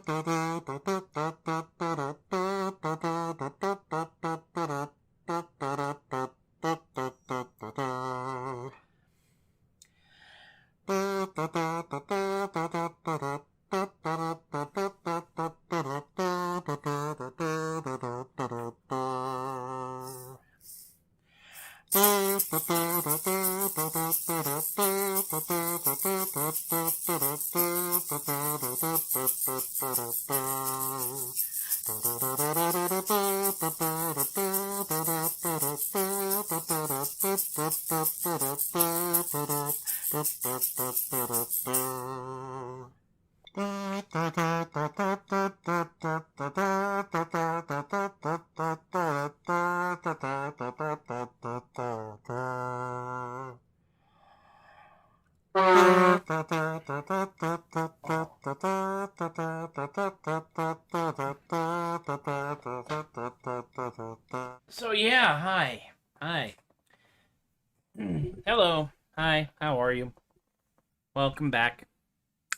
So yeah, hi. Hi. Hello. Hi. How are you? Welcome back.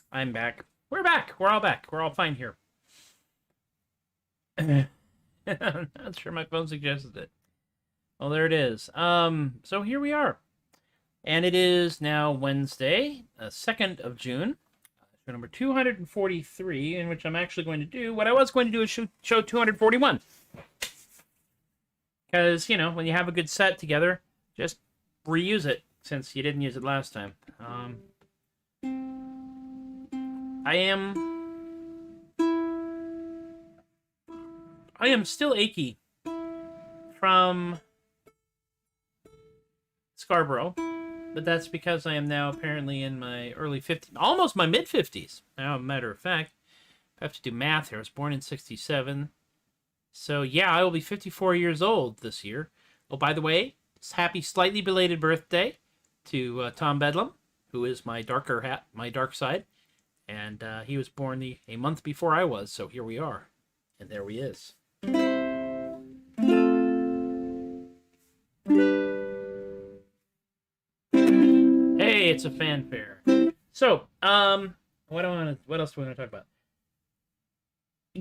I'm back. We're back. We're all back. We're all fine here. Not sure my phone suggested it. Well, there it is. So here we are. And it is now Wednesday, 2nd of June. Show number 243, in which I'm actually going to do what I was going to do is show 241. Because, you know, when you have a good set together, just reuse it, since you didn't use it last time. I am still achy from Scarborough, but that's because I am now apparently in my early 50s, almost my mid-50s. Now, a matter of fact, I have to do math here. I was born in 67. So, yeah, I will be 54 years old this year. Oh, by the way, happy slightly belated birthday to Tom Bedlam, who is my dark side. And he was born a month before I was, so here we are. And there he is. Hey, it's a fanfare. So, what else do we want to talk about?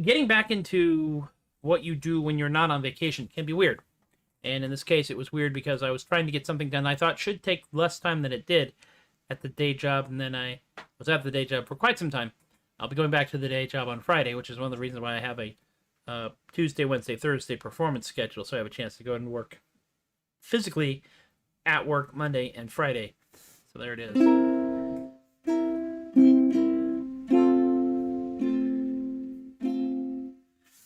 Getting back into what you do when you're not on vacation can be weird. And in this case, it was weird because I was trying to get something done I thought should take less time than it did at the day job, and then I was at the day job for quite some time. I'll be going back to the day job on Friday, which is one of the reasons why I have a Tuesday, Wednesday, Thursday performance schedule, so I have a chance to go and work physically at work Monday and Friday. So there it is.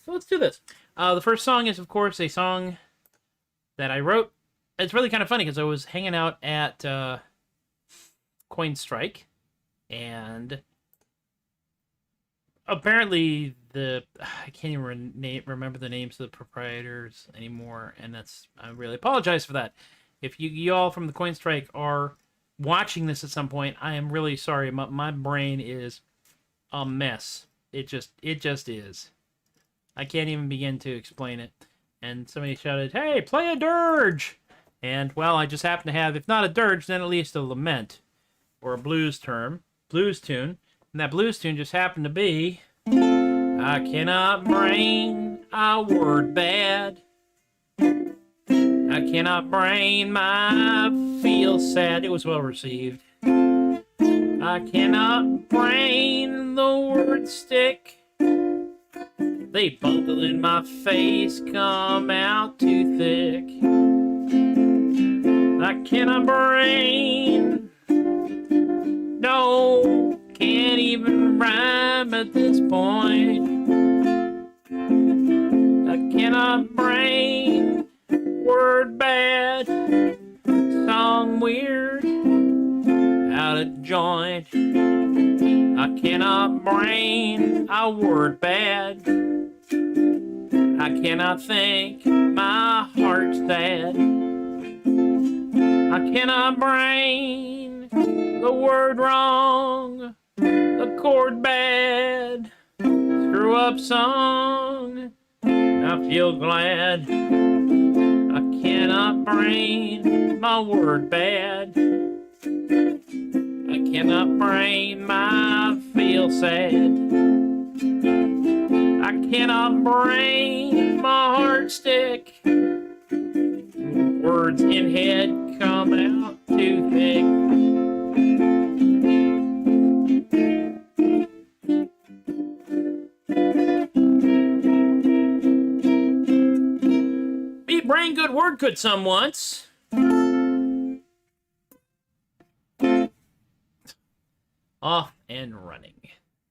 So let's do this. The first song is, of course, a song that I wrote. It's really kind of funny because I was hanging out at Coin Strike, and apparently I can't even remember the names of the proprietors anymore, and I really apologize for that. If you all from the Coin Strike are watching this at some point, I am really sorry. My brain is a mess. It just is. I can't even begin to explain it. And somebody shouted, "Hey, play a dirge!" And, well, I just happen to have, if not a dirge, then at least a lament. Or a blues tune. And that blues tune just happened to be, I cannot brain a word bad. I cannot brain my feel sad. It was well received. I cannot brain the word stick. They bundle in my face, come out too thick. I cannot brain. No, can't even rhyme at this point. I cannot brain. Word bad. Song weird. Out of joint. I cannot brain a word bad. I cannot think, my heart's sad. I cannot brain the word wrong, the chord bad, screw up song, I feel glad. I cannot brain my word bad. I cannot brain my feel sad. cannot brain my heart stick. Words in head come out too thick. Be brain good, word good some once. Off and running.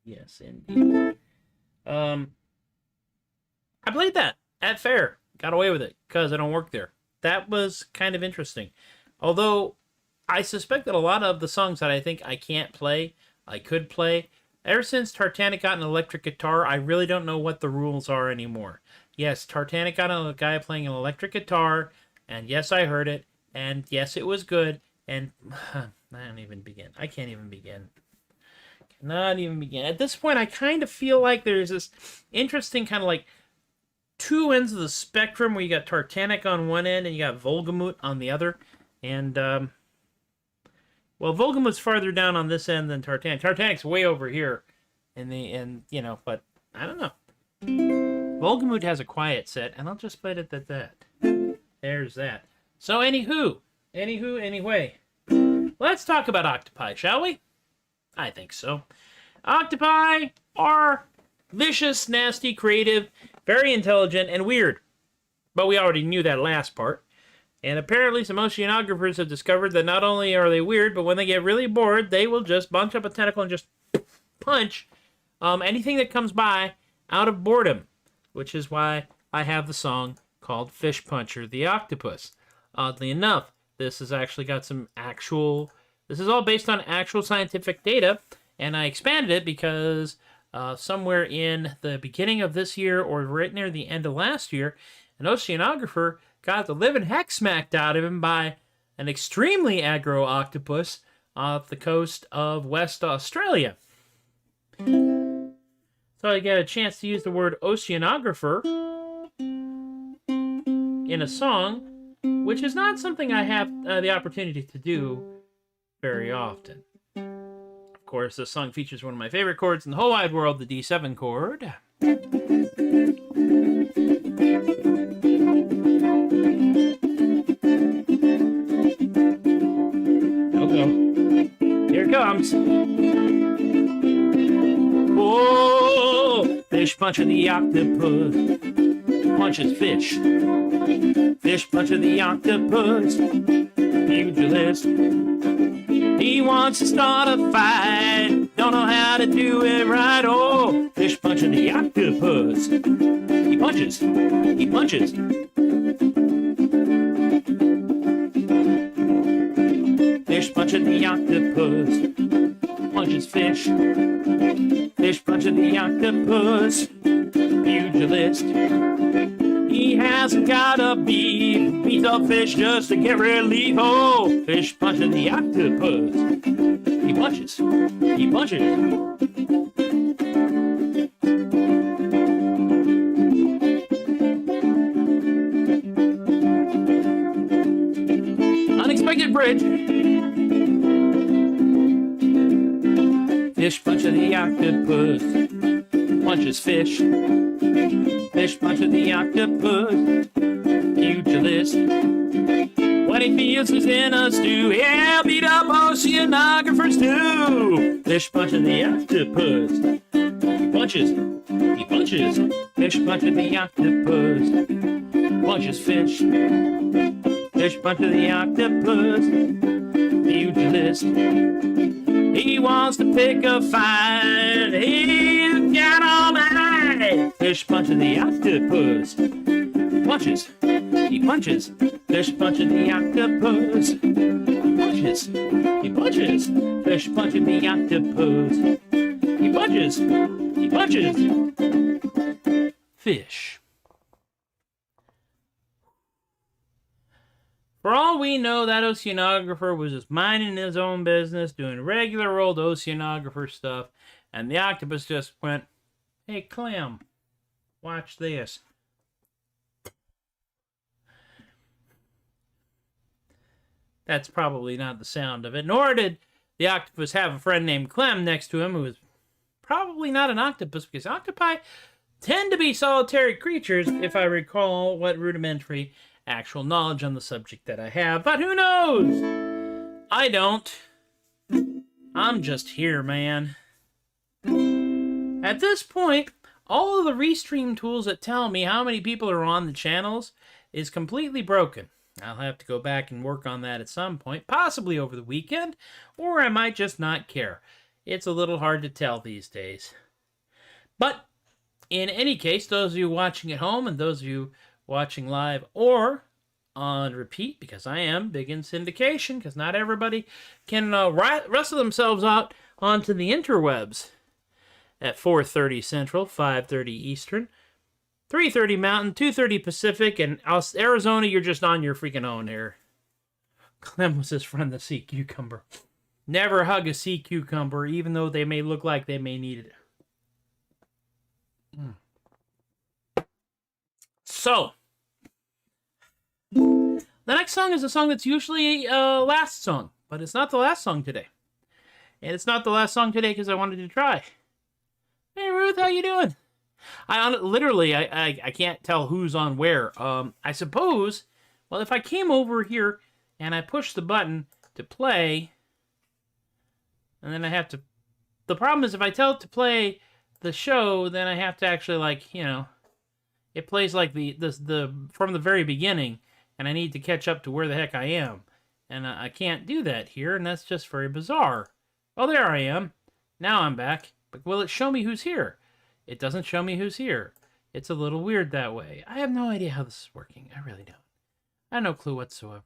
Yes, indeed. I played that at fair. Got away with it because I don't work there. That was kind of interesting. Although I suspect that a lot of the songs that I think I can't play, I could play. Ever since Tartanic got an electric guitar, I really don't know what the rules are anymore. Yes, Tartanic got a guy playing an electric guitar, and yes, I heard it, and yes, it was good, and I don't even begin. I can't even begin. Not even begin. At this point, I kind of feel like there's this interesting kind of like two ends of the spectrum where you got Tartanic on one end and you got Volgamut on the other. And, well, Volgamut's farther down on this end than Tartanic. Tartanic's way over here you know, but I don't know. Volgamut has a quiet set, and I'll just put it at that. There's that. So, anyway, let's talk about octopi, shall we? I think so. Octopi are vicious, nasty, creative, very intelligent, and weird. But we already knew that last part. And apparently some oceanographers have discovered that not only are they weird, but when they get really bored, they will just bunch up a tentacle and just punch anything that comes by out of boredom. Which is why I have the song called FishPuncher the Octopus. Oddly enough, this has actually got some actual... This is all based on actual scientific data, and I expanded it because somewhere in the beginning of this year or right near the end of last year, an oceanographer got the living heck smacked out of him by an extremely aggro octopus off the coast of West Australia. So I get a chance to use the word oceanographer in a song, which is not something I have the opportunity to do very often. Of course, this song features one of my favorite chords in the whole wide world, the D7 chord. Okay. Here it comes. Oh, FishPuncher the octopus punches fish. FishPuncher the octopus, pugilist. He wants to start a fight, don't know how to do it right. Oh, FishPuncher the octopus. He punches. He punches. FishPuncher the octopus punches fish. FishPuncher the octopus, pugilist. He hasn't got a beef, beats up fish just to get relief. Oh, FishPuncher the octopus. He punches. He punches. Unexpected bridge. FishPuncher the octopus punches fish. FishPuncher the octopus, pugilist. When he feels he's in a stew, he'll beat up oceanographers too. FishPuncher the octopus. He punches. He punches. FishPuncher the octopus punches fish. FishPuncher the octopus, pugilist. He wants to pick a fight. He's got all night. FishPuncher the octopus punches. He punches. FishPuncher the octopus. He punches. He punches. FishPuncher the octopus. He punches. He punches. Fish. For all we know, that oceanographer was just minding his own business, doing regular old oceanographer stuff, and the octopus just went, "Hey, Clem, watch this." That's probably not the sound of it, nor did the octopus have a friend named Clem next to him who was probably not an octopus, because octopi tend to be solitary creatures if I recall what rudimentary actual knowledge on the subject that I have. But who knows? I don't. I'm just here, man. At this point, all of the restream tools that tell me how many people are on the channels is completely broken. I'll have to go back and work on that at some point, possibly over the weekend, or I might just not care. It's a little hard to tell these days. But in any case, those of you watching at home and those of you watching live or on repeat, because I am big in syndication, because not everybody can wrestle themselves out onto the interwebs at 4:30 Central, 5:30 Eastern, 3:30 Mountain, 2:30 Pacific, and Arizona, you're just on your freaking own here. Clem was his friend, the sea cucumber. Never hug a sea cucumber, even though they may look like they may need it. So, the next song is a song that's usually last song, but it's not the last song today. And it's not the last song today because I wanted to try. Hey Ruth, how you doing? I can't tell who's on where. I suppose, well, if I came over here and I push the button to play, and then I have to, the problem is if I tell it to play the show, then I have to actually, like, you know, it plays like the from the very beginning, and I need to catch up to where the heck I am. And I can't do that here, and that's just very bizarre. Oh, there I am. Now I'm back. But will it show me who's here? It doesn't show me who's here. It's a little weird that way. I have no idea how this is working. I really don't. I have no clue whatsoever.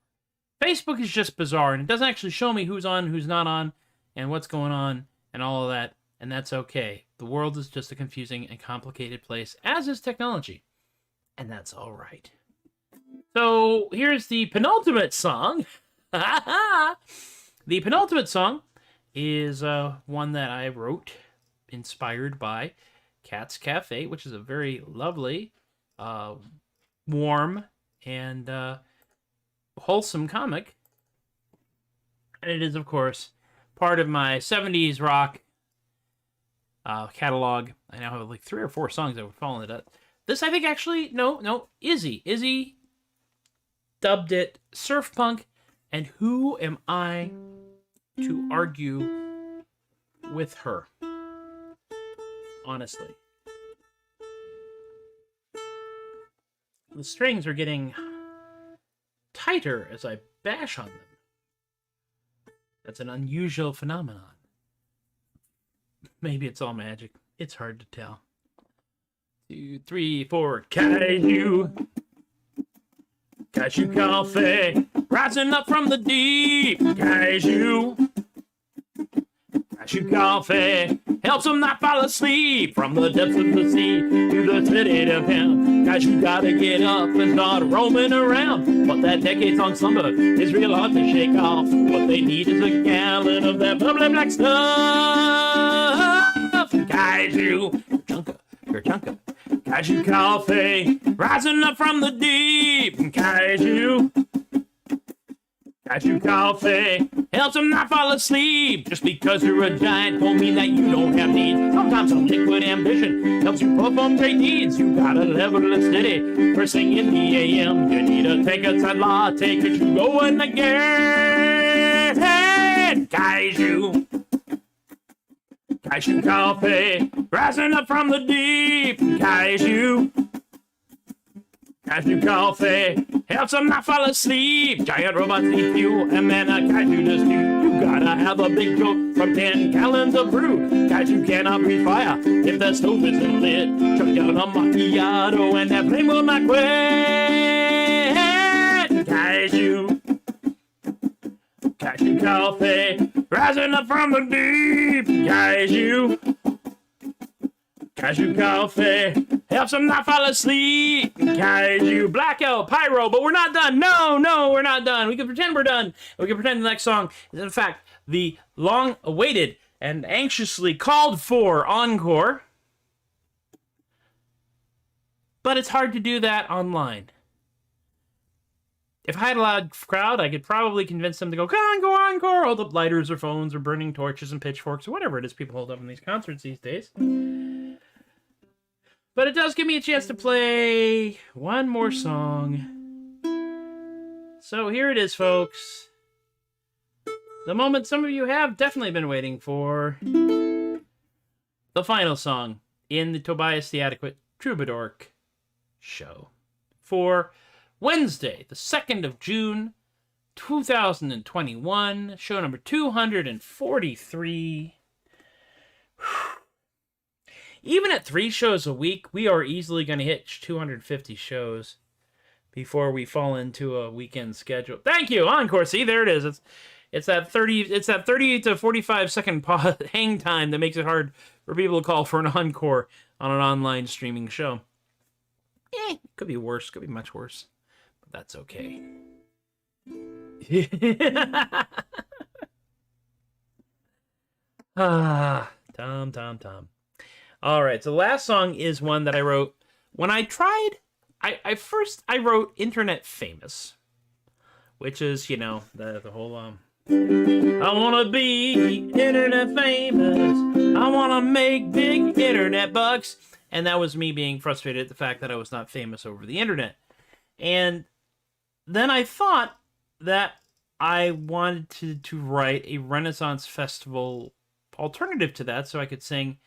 Facebook is just bizarre, and it doesn't actually show me who's on, who's not on, and what's going on, and all of that, and that's okay. The world is just a confusing and complicated place, as is technology, and that's all right. So here's the penultimate song. The penultimate song is one that I wrote, inspired by Cat's Cafe, which is a very lovely, warm, and wholesome comic. And it is, of course, part of my 70s rock catalog. I now have like 3 or 4 songs that would fall into that. This, I think, actually, no, Izzy dubbed it surf punk, and who am I to argue with her? Honestly. The strings are getting tighter as I bash on them. That's an unusual phenomenon. Maybe it's all magic. It's hard to tell. 2, 3, 4. Kaiju Coffee, rising up from the deep. Kaiju Coffee helps them not fall asleep. From the depths of the sea to the city of him, Kaiju gotta get up and start roaming around. But that decades-long slumber is real hard to shake off. What they need is a gallon of that bubbly black stuff. Kaiju Chunka, Kaiju Coffee, rising up from the deep. Kaiju Coffee helps them not fall asleep. Just because you're a giant don't mean that you don't have needs. Sometimes a liquid ambition helps you perform great deeds. You gotta level and steady first thing in the AM. You need to take a side latte, get you going again. Kaiju Coffee, rising up from the deep. Kaiju Coffee helps them not fall asleep. Giant robots need fuel, and then a kaiju does too. You gotta have a big joke from 10 gallons of brew. Kaiju cannot breathe fire if the stove isn't lit. Chuck down a macchiato and that flame will not quit. Kaiju Coffee, rising up from the deep. Kaiju Coffee helps them not fall asleep. Kaiju Blackout Pyro, but we're not done. No, we're not done. We can pretend we're done. We can pretend the next song is in fact the long-awaited and anxiously called for encore. But it's hard to do that online. If I had a loud crowd, I could probably convince them to go, encore, hold up lighters or phones or burning torches and pitchforks or whatever it is people hold up in these concerts these days. But it does give me a chance to play one more song. So here it is, folks. The moment some of you have definitely been waiting for. The final song in the Tobias the Adequate Troubadork show. For Wednesday, the 2nd of June, 2021. Show number 243. Even at 3 shows a week, we are easily going to hit 250 shows before we fall into a weekend schedule. Thank you, Encore. See, there it is. It's that 30 to 45 second pause, hang time that makes it hard for people to call for an encore on an online streaming show. Could be worse. Could be much worse. But that's okay. Tom. All right, so the last song is one that I wrote when I tried. I wrote Internet Famous, which is, you know, the whole I wanna be internet famous. I wanna make big internet bucks. And that was me being frustrated at the fact that I was not famous over the internet. And then I thought that I wanted to write a Renaissance Festival alternative to that so I could sing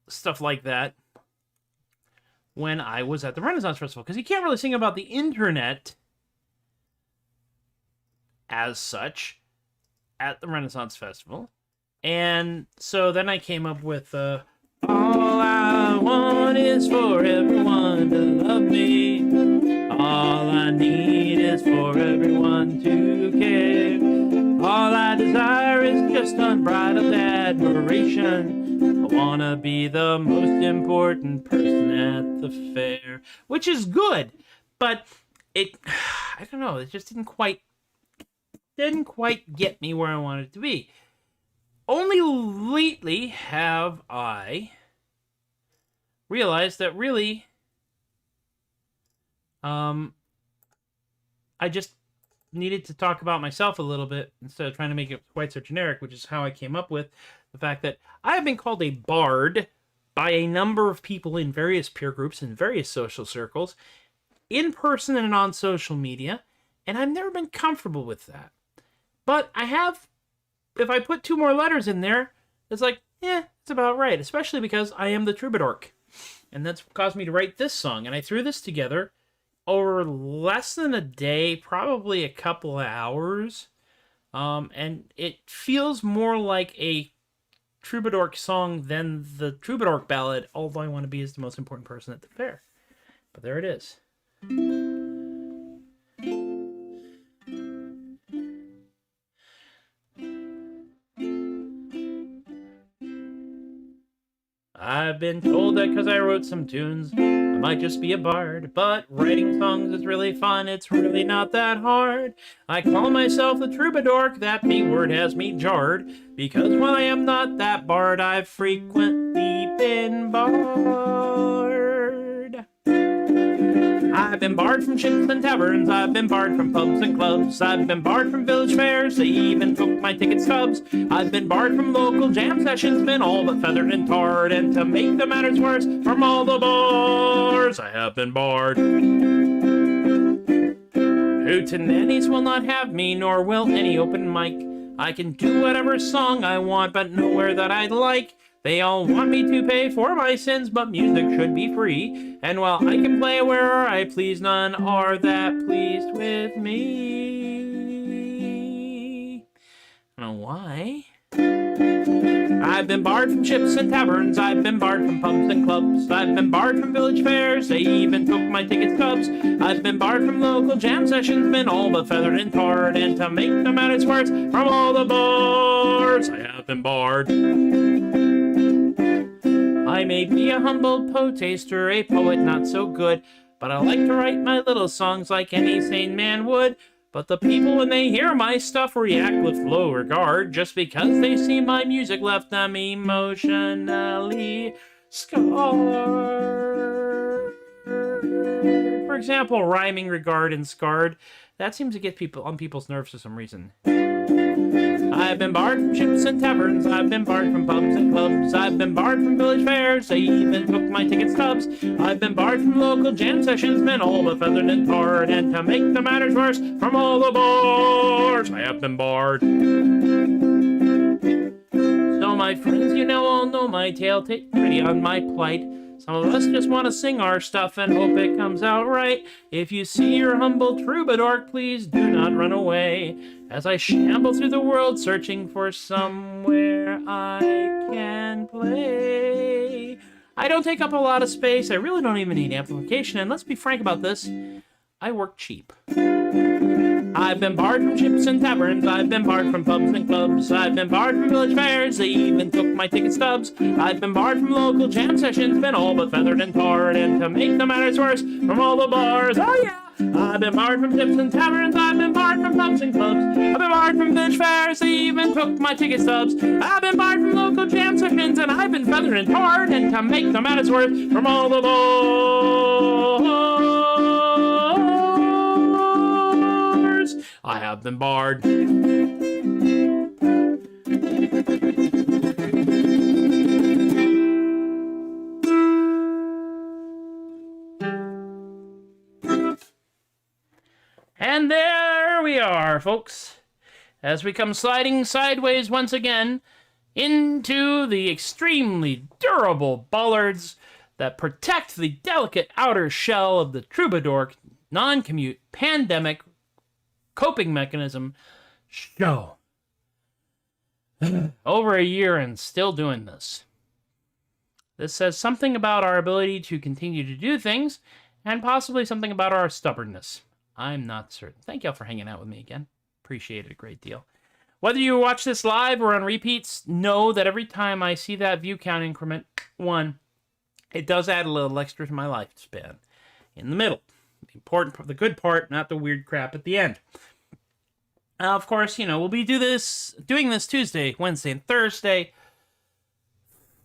stuff like that when I was at the Renaissance Festival. Because you can't really sing about the internet as such at the Renaissance Festival. And so then I came up with all I want is for everyone to love me. All I need is for everyone to care. All I desire is just unbridled admiration. I wanna be the most important person at the fair. Which is good, but I don't know, it just didn't quite get me where I wanted it to be. Only lately have I realized that really, I just needed to talk about myself a little bit instead of trying to make it quite so generic, which is how I came up with the fact that I have been called a bard by a number of people in various peer groups and various social circles, in person and on social media, and I've never been comfortable with that. But I have, if I put 2 more letters in there, it's like, it's about right, especially because I am the Troubadork. And that's caused me to write this song, and I threw this together over less than a day, probably a couple of hours, and it feels more like a Troubadork song than the Troubadork ballad, All I Want to Be is the Most Important Person at the Fair. But there it is. I've been told that because I wrote some tunes, I might just be a bard, but writing songs is really fun, it's really not that hard. I call myself the Troubadork, that B word has me jarred, because while I am not that bard, I've frequently been barred. I've been barred from ships and taverns, I've been barred from pubs and clubs, I've been barred from village fairs, they even took my ticket stubs. I've been barred from local jam sessions, been all but feathered and tarred, and to make the matters worse, from all the bars I have been barred. Hootenannies will not have me, nor will any open mic. I can do whatever song I want, but nowhere that I'd like. They all want me to pay for my sins, but music should be free. And while I can play where I please, none are that pleased with me. I don't know why. I've been barred from ships and taverns, I've been barred from pubs and clubs, I've been barred from village fairs, they even took my ticket stubs. I've been barred from local jam sessions, been all but feathered and tarred, and to make the matters worse, from all the bars I have been barred. I may be a humble poetaster, a poet not so good, but I like to write my little songs like any sane man would. But the people, when they hear my stuff, react with low regard, just because they see my music left them emotionally scarred. For example, rhyming regard and scarred. That seems to get people on people's nerves for some reason. I've been barred from ships and taverns, I've been barred from pubs and clubs, I've been barred from village fairs, they even took my ticket stubs. I've been barred from local jam sessions, been all but feathered and tarred, and to make the matters worse, from all the bars I have been barred. So my friends, you know, all know my tale, take pity on my plight. Some of us just want to sing our stuff and hope it comes out right. If you see your humble Troubadork, please do not run away, as I shamble through the world searching for somewhere I can play. I don't take up a lot of space, I really don't even need amplification, and let's be frank about this, I work cheap. I've been barred from ships and taverns, I've been barred from pubs and clubs, I've been barred from village fairs, they even took my ticket stubs. I've been barred from local jam sessions, been all but feathered and tarred, and to make the matters worse, from all the bars, oh yeah! I've been barred from ships and taverns, I've been barred from pubs and clubs, I've been barred from village fairs, they even took my ticket stubs. I've been barred from local jam sessions, and I've been feathered and tarred, and to make the matters worse, from all the bars I have been barred. And there we are, folks, as we come sliding sideways once again into the extremely durable bollards that protect the delicate outer shell of the Troubadork non-commute pandemic coping mechanism show. Over a year and still doing this. This says something about our ability to continue to do things, and possibly something about our stubbornness. I'm not certain. Thank y'all for hanging out with me again. Appreciate it a great deal. Whether you watch this live or on repeats, know that every time I see that view count increment 1, it does add a little extra to my lifespan. In the middle. The important part, the good part, not the weird crap at the end. Of course, you know, we'll be doing this Tuesday, Wednesday, and Thursday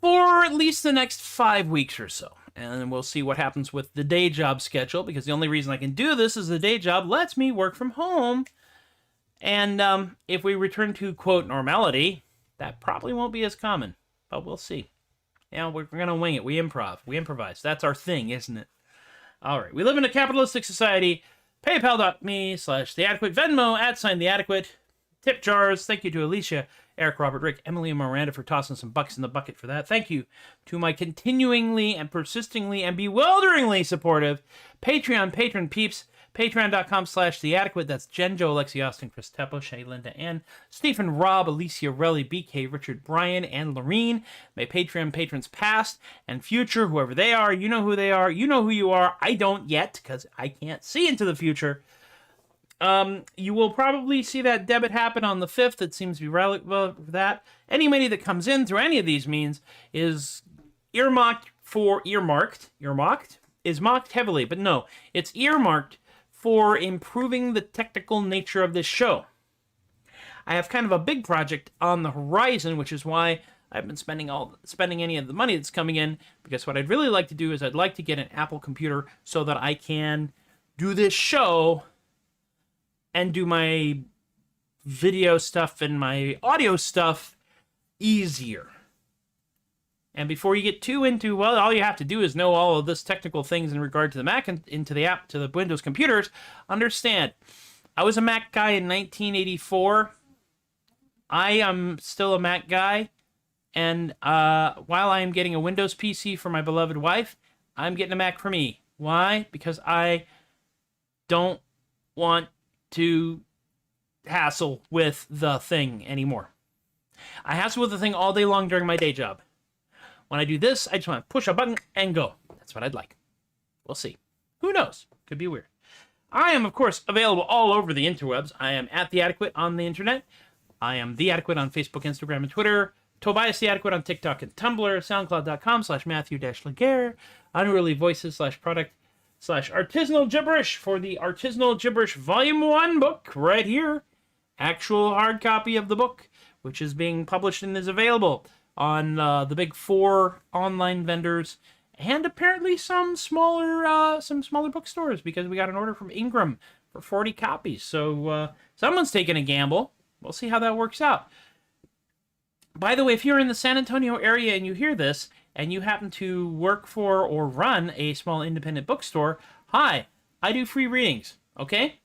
for at least the next 5 weeks or so. And we'll see what happens with the day job schedule, because the only reason I can do this is the day job lets me work from home. And if we return to, quote, normality, that probably won't be as common. But we'll see. You know, we're going to wing it. We improvise. That's our thing, isn't it? All right. We live in a capitalistic society. PayPal.me/theadequate. Venmo @theadequate. Tip jars. Thank you to Alicia, Eric, Robert, Rick, Emily, and Miranda for tossing some bucks in the bucket for that. Thank you to my continuingly and persistingly and bewilderingly supportive Patreon patron peeps. Patreon.com/theadequate. That's Jen, Joe, Alexi, Austin, Chris Teppo, Shay, Linda, Ann, Stephen, Rob, Alicia, Relly, BK, Richard, Brian, and Lorene. My Patreon patrons past and future, whoever they are, you know who they are, you know who you are. I don't yet, because I can't see into the future. You will probably see that debit happen on the 5th. It seems to be relevant for that. Any money that comes in through any of these means is earmarked, is mocked heavily, but no, it's earmarked for improving the technical nature of this show. I have kind of a big project on the horizon, which is why I've been spending any of the money that's coming in, because what I'd really like to do is I'd like to get an Apple computer so that I can do this show and do my video stuff and my audio stuff easier. And before you get too into, well, all you have to do is know all of this technical things in regard to the Mac and into the app, to the Windows computers. Understand, I was a Mac guy in 1984. I am still a Mac guy. And while I am getting a Windows PC for my beloved wife, I'm getting a Mac for me. Why? Because I don't want to hassle with the thing anymore. I hassle with the thing all day long during my day job. When I do this, I just want to push a button and go. That's what I'd like. We'll see. Who knows? Could be weird. I am, of course, available all over the interwebs. I am at The Adequate on the internet. I am The Adequate on Facebook, Instagram, and Twitter. Tobias The Adequate on TikTok and Tumblr. SoundCloud.com/Matthew-Laguerre. Unruly Voices/product/artisanal gibberish for the Artisanal Gibberish Volume 1 book right here. Actual hard copy of the book, which is being published and is available on the big 4 online vendors, and apparently some smaller bookstores, because we got an order from Ingram for 40 copies. So someone's taking a gamble. We'll see how that works out. By the way, if you're in the San Antonio area and you hear this, and you happen to work for or run a small independent bookstore, hi, I do free readings, okay?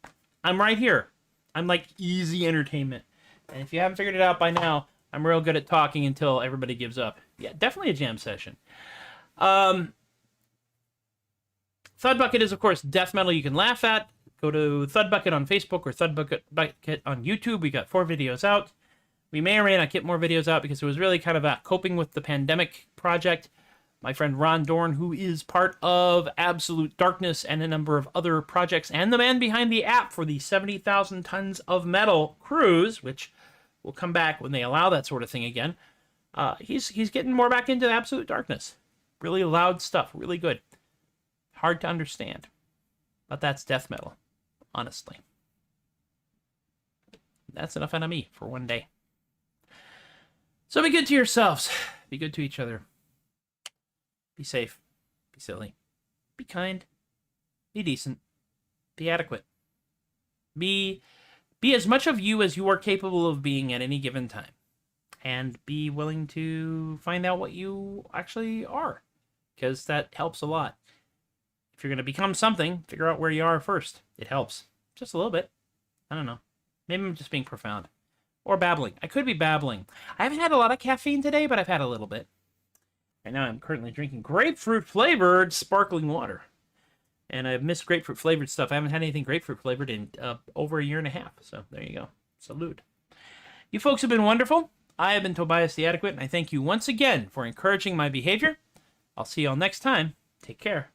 I'm right here. I'm like easy entertainment. And if you haven't figured it out by now, I'm real good at talking until everybody gives up. Yeah, definitely a jam session. THUD Bucket is, of course, death metal you can laugh at. Go to THUD Bucket on Facebook or THUD Bucket on YouTube. We got 4 videos out. We may or may not get more videos out because it was really kind of a coping with the pandemic project. My friend Ron Dorn, who is part of Absolute Darkness and a number of other projects, and the man behind the app for the 70,000 Tons of Metal cruise, which will come back when they allow that sort of thing again. He's getting more back into Absolute Darkness. Really loud stuff, really good. Hard to understand, but that's death metal, honestly. That's enough out of me for one day. So be good to yourselves. Be good to each other. Be safe. Be silly. Be kind. Be decent. Be adequate. Be as much of you as you are capable of being at any given time. And be willing to find out what you actually are. Because that helps a lot. If you're going to become something, figure out where you are first. It helps. Just a little bit. I don't know. Maybe I'm just being profound. Or babbling. I could be babbling. I haven't had a lot of caffeine today, but I've had a little bit. Right now I'm currently drinking grapefruit-flavored sparkling water. And I've missed grapefruit-flavored stuff. I haven't had anything grapefruit-flavored in over a year and a half. So there you go. Salute. You folks have been wonderful. I have been Tobias the Adequate, and I thank you once again for encouraging my behavior. I'll see you all next time. Take care.